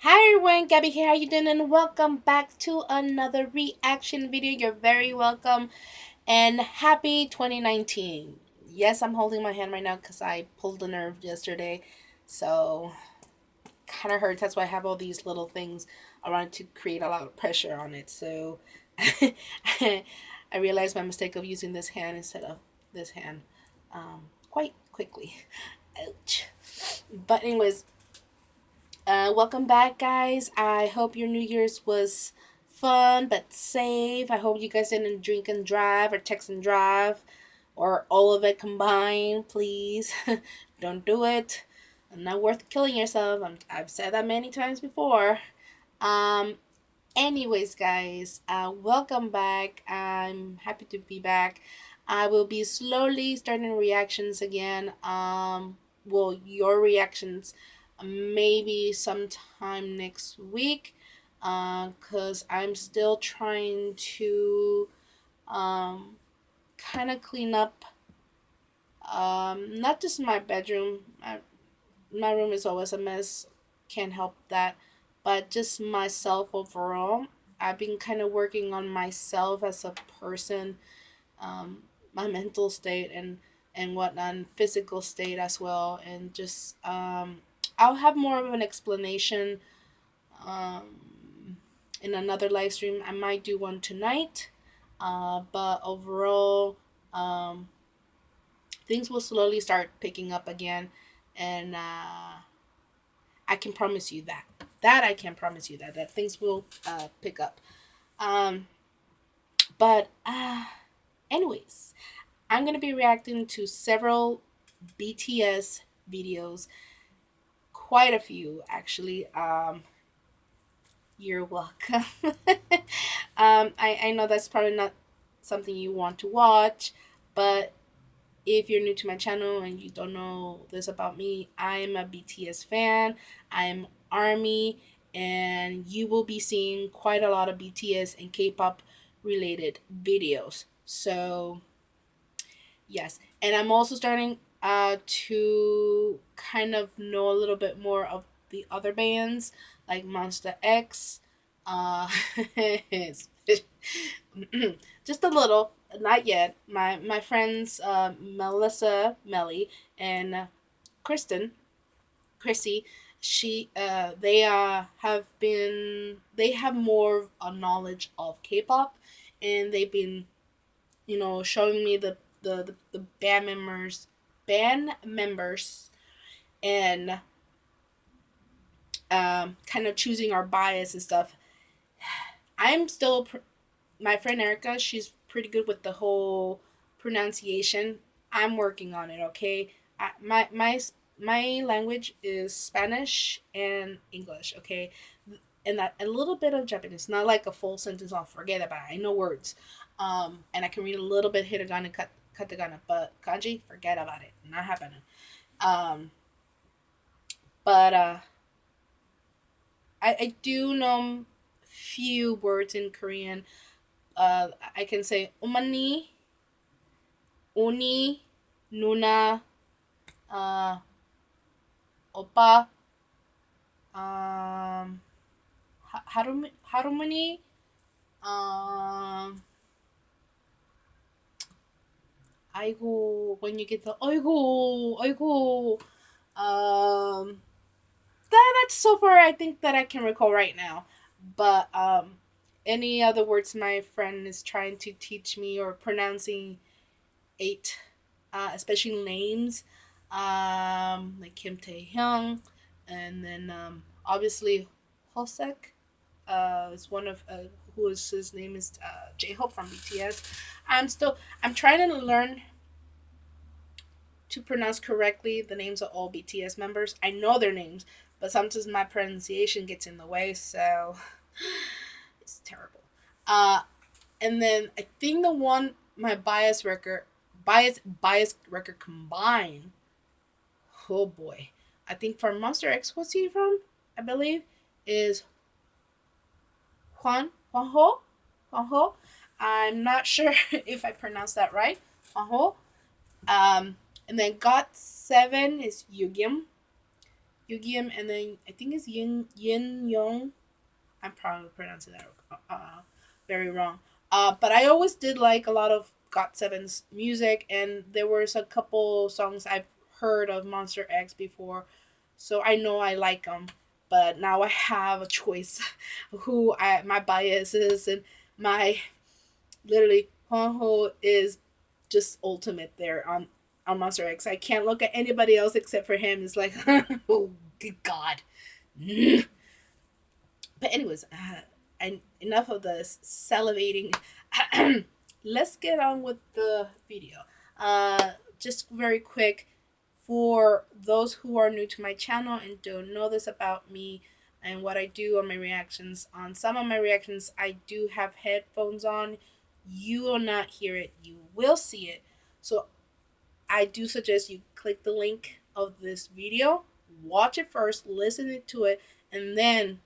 Hi everyone, Gabby here. How you doing? And welcome back to another reaction video. You're very welcome and happy 2019. Yes, I'm holding my hand right now because I pulled a nerve yesterday, so kind of hurts. That's why I have all these little things around to create a lot of pressure on it. So I realized my mistake of using this hand instead of this hand quite quickly. Ouch. But anyways, welcome back, guys. I hope your New Year's was fun but safe. I hope you guys didn't drink and drive or text and drive or all of it combined. Please don't do it. Not worth killing yourself. I've said that many times before. Um, Anyways, guys, welcome back. I'm happy to be back. I will be slowly starting reactions again. Well, your reactions maybe sometime next week. Cause I'm still trying to kind of clean up. Not just my bedroom. My room is always a mess. Can't help that. But just myself overall. I've been kind of working on myself as a person, my mental state and whatnot, and physical state as well. And just I'll have more of an explanation in another live stream. I might do one tonight. But overall, um, things will slowly start picking up again, and I can promise you that. That I can promise you that things will pick up. Um, but anyways, I'm gonna be reacting to several BTS videos, quite a few actually. You're welcome. I know that's probably not something you want to watch, but if you're new to my channel and you don't know this about me, I'm a BTS fan. I'm ARMY, and you will be seeing quite a lot of BTS and K-pop related videos. So yes, and I'm also starting to kind of know a little bit more of the other bands like Monster X. Uh, just a little, not yet. My friends Melissa, Melly, and Kristen, Chrissy, they have more knowledge of K-pop, and they've been showing me the band members and kind of choosing our bias and stuff. I'm still my friend Erica, she's pretty good with the whole pronunciation. I'm working on it, okay? My language is Spanish and English, okay? And that a little bit of Japanese, not like a full sentence. I'll forget about it. I know words, and I can read a little bit hiragana, katakana, but kanji, forget about it. Not happening. Um, but I do know few words in Korean. I can say umani, uni, nuna, uh, opa, harumani, um, aigo, when you get the aigo, that's so far I think that I can recall right now. But any other words my friend is trying to teach me or pronouncing eight, especially names, like Kim Tae Hyung, and then obviously Hosek is one of who is his name is J Hope from BTS. I'm trying to learn to pronounce correctly the names of all BTS members. I know their names, but sometimes my pronunciation gets in the way, so it's terrible. Uh, and then I think the one my bias record combined. Oh boy, I think from Monster X, what's he from? I believe is Juanjo. I'm not sure if I pronounced that right. Juanjo. And then Got 7 is Yugim. Yugiem, and then I think it's Yin Yong. I'm probably pronouncing that very wrong. But I always did like a lot of GOT7's music, and there was a couple songs I've heard of Monster X before, so I know I like them. But now I have a choice who my bias is, and my literally Juanjo is just ultimate there on Monster X. I can't look at anybody else except for him. It's like, oh, good God. But anyways, and enough of this salivating. Let's get on with the video. Just very quick, for those who are new to my channel and don't know this about me and what I do on my reactions, on some of my reactions I do have headphones on. You will not hear it, you will see it. So I do suggest you click the link of this video, watch it first, listen to it, and then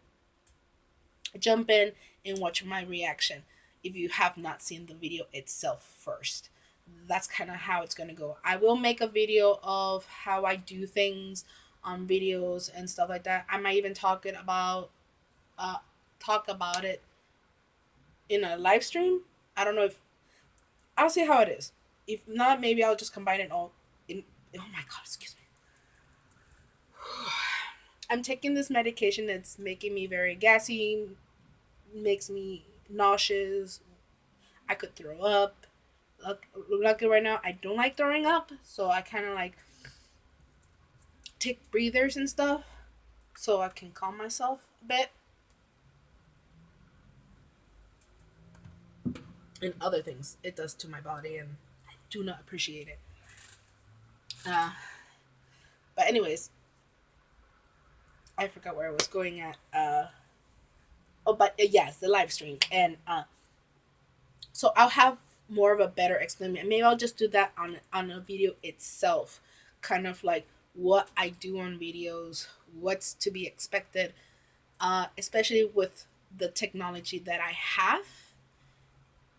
jump in and watch my reaction if you have not seen the video itself first. That's kind of how it's going to go. I will make a video of how I do things on videos and stuff like that. I might even talk about it in a live stream. I don't know if I'll see how it is. If not, maybe I'll just combine it all in. Oh my God, excuse me. I'm taking this medication that's making me very gassy, makes me nauseous. I could throw up. Luckily, right now, I don't like throwing up, so I kind of like take breathers and stuff so I can calm myself a bit. And other things it does to my body, and I do not appreciate it. Uh, but, anyways, I forgot where I was going at. Yes, the live stream. And so I'll have more of a better explanation. Maybe I'll just do that on a video itself, kind of like what I do on videos, what's to be expected, especially with the technology that I have.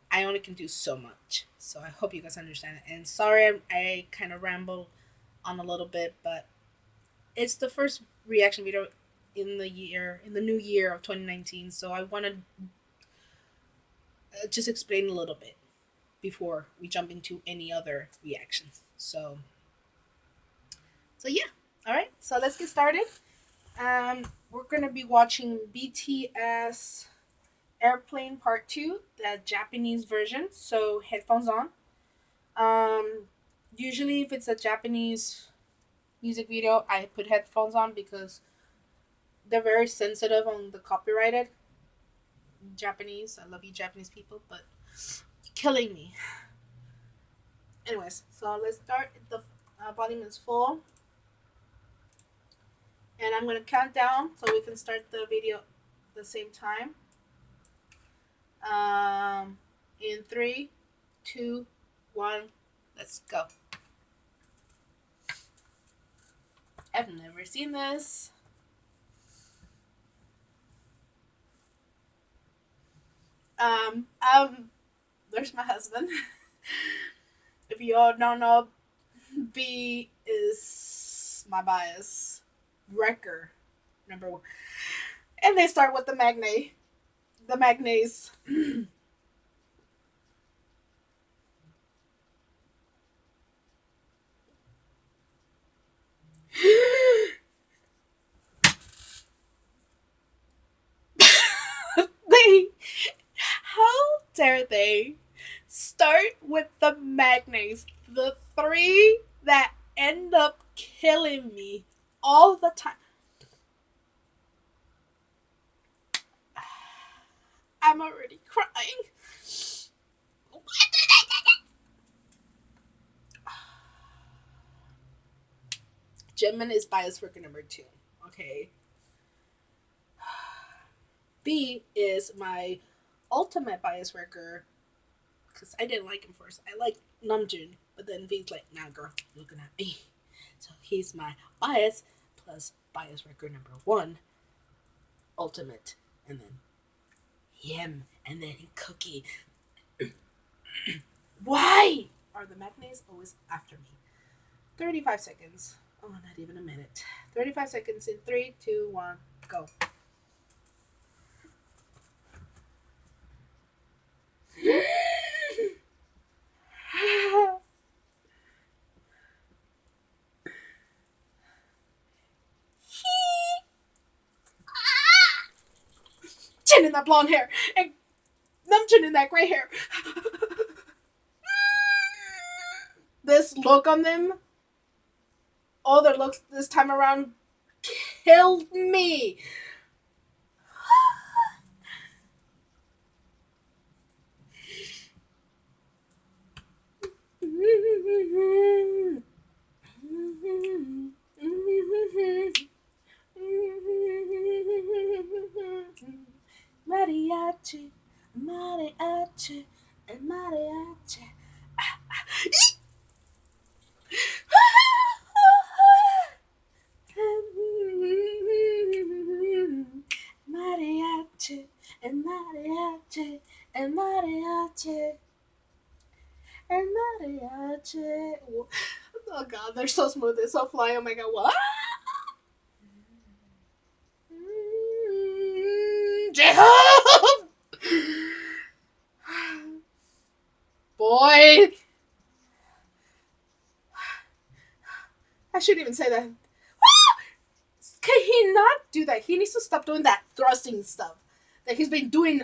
I only can do so much, so I hope you guys understand it. And sorry, I kind of ramble on a little bit, but it's the first reaction video in the new year of 2019, so I want to just explain a little bit before we jump into any other reactions. So yeah, all right. So let's get started. We're gonna be watching BTS Airplane Part 2, the Japanese version. So headphones on. Usually if it's a Japanese music video, I put headphones on because they're very sensitive on the copyrighted Japanese. I love you Japanese people, but you're killing me. Anyways, so let's start. The volume is full. And I'm going to count down so we can start the video at the same time. In 3, 2, 1, let's go. I've never seen this. There's my husband. If you all don't know, B is my bias. Wrecker, number 1. And they start with the magnate. The magnates. How dare they start with the magnates, the 3 that end up killing me all the time. I'm already crying. Jimin is bias worker number 2. Okay. B is my ultimate bias worker because I didn't like him first. I liked Namjoon, but then V's like, nah, girl, looking at me. So he's my bias plus bias worker number 1, ultimate, and then him, and then Cookie. Why are the magnates always after me? 35 seconds. Oh, not even a minute. 35 seconds in 3, 2, 1, go. Chin in that blonde hair and chin in that gray hair. This look on them, all their looks this time around, killed me. Mariachi, mariachi, and mariachi. Mariachi, and mariachi, and mariachi, and mariachi. Oh god, they're so smooth, they're so fly. Oh my god, what? J-Hope! Boy! I shouldn't even say that. Can he not do that? He needs to stop doing that thrusting stuff that he's been doing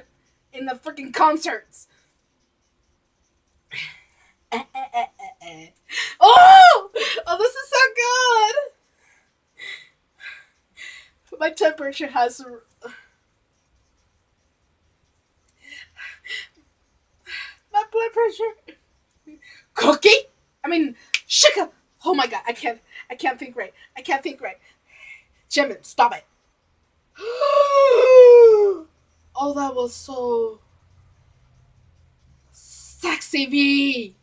in the freaking concerts. Oh! Oh, this is so good! My temperature has... My blood pressure... Cookie? I mean, shika! Oh my god, I can't think right. I can't think right. Jimin, stop it. Oh, that was so... sexy, V!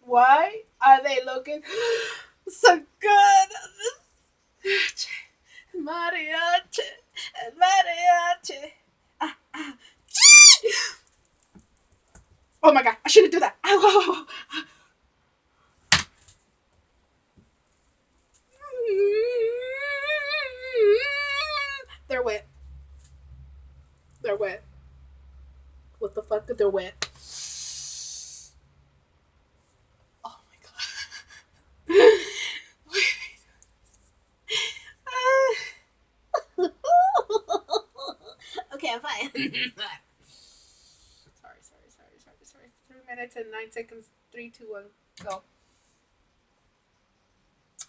Why are they looking so good? Mariachi, mariachi. Oh my god, I shouldn't do that. They're wet. They're wet. What the fuck? They're wet. Oh my god. Okay, I'm fine. Sorry. 3 minutes and 9 seconds. 3, 2, 1, go.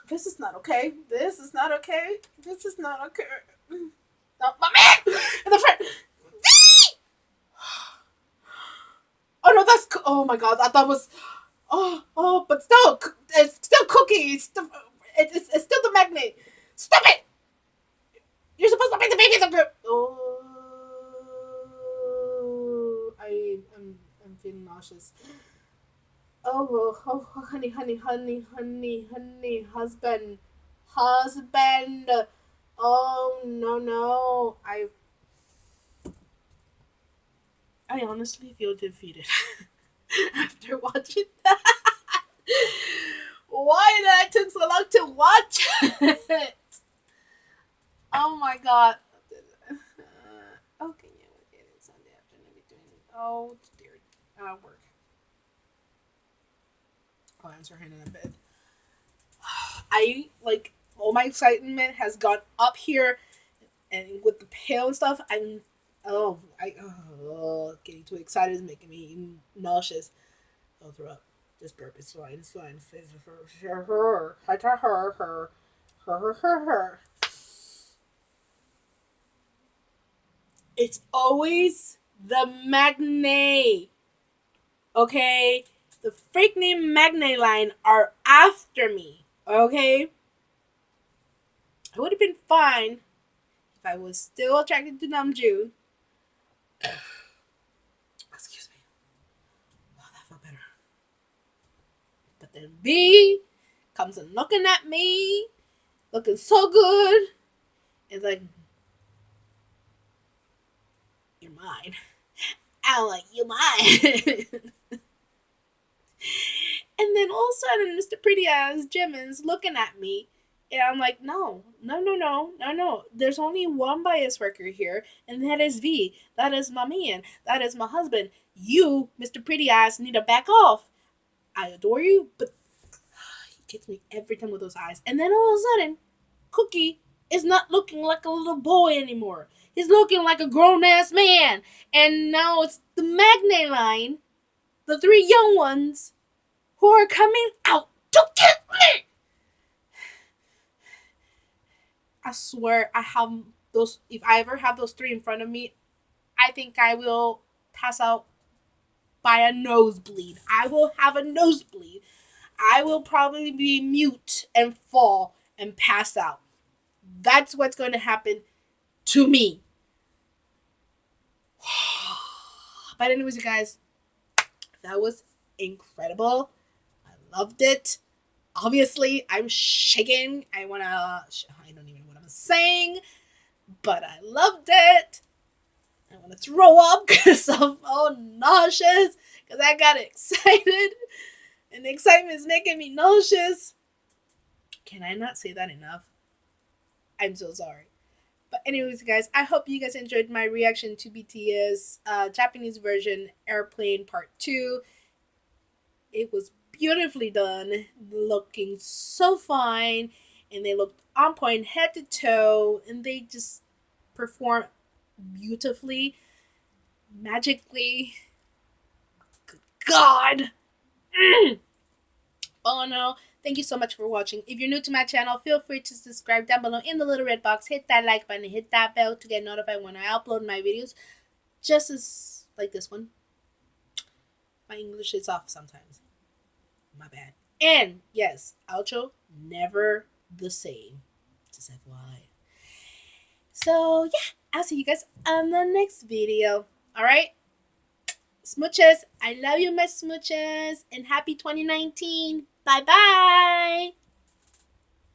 This is not okay. This is not okay. This is not okay. No, my man in the front. Oh no, that's. Oh my god, that was. Oh, but still, it's still Cookie. It's still the magnet. Stop it! You're supposed to make the baby the group. Oh, I'm feeling nauseous. Oh, honey, husband. Oh no, I honestly feel defeated after watching that. Why did I take so long to watch it? Oh my god. Okay, yeah, we'll get it Sunday afternoon between. Oh dear. Work. I'll answer her in a bit. I like all my excitement has gone up here, and with the pale and stuff, getting too excited is making me nauseous. I'll throw up. Just burp. It's fine. It's fine. Her. It's always the Magne. Okay? The freaking Magne line are after me. Okay? I would have been fine if I was still attracted to Namjoon. Excuse me. Oh, that felt better. But then B comes and looking at me, looking so good. It's like, mine. I don't like you mine. And then all of a sudden, Mr. Pretty Ass Jim is looking at me. And I'm like, no, no, no, no, no, no. There's only one bias worker here, and that is V. That is my man. That is my husband. You, Mr. Pretty Ass, need to back off. I adore you, but he gets me every time with those eyes. And then all of a sudden, Cookie is not looking like a little boy anymore. He's looking like a grown ass man. And now it's the Magne line, the three young ones, who are coming out to get me. I swear I have those. If I ever have those three in front of me, I think I will pass out by a nosebleed. I will have a nosebleed. I will probably be mute and fall and pass out. That's what's going to happen to me. But anyways, you guys, that was incredible. I loved it. Obviously, I'm shaking. I don't even know what I'm saying, but I loved it. I want to throw up because I'm all nauseous because I got excited, and the excitement is making me nauseous. Can I not say that enough? I'm so sorry. But anyways, guys, I hope you guys enjoyed my reaction to BTS Japanese version Airplane Part 2. It was beautifully done, looking so fine, and they looked on point head to toe, and they just performed beautifully, magically. Good God! Oh no. Thank you so much for watching. If you're new to my channel, feel free to subscribe down below in the little red box. Hit that like button and hit that bell to get notified when I upload my videos. Just as like this one. My English is off sometimes. My bad. And yes, outro never the same. Just FYI. So yeah, I'll see you guys on the next video. Alright? Smooches. I love you, my smooches. And happy 2019. Bye bye.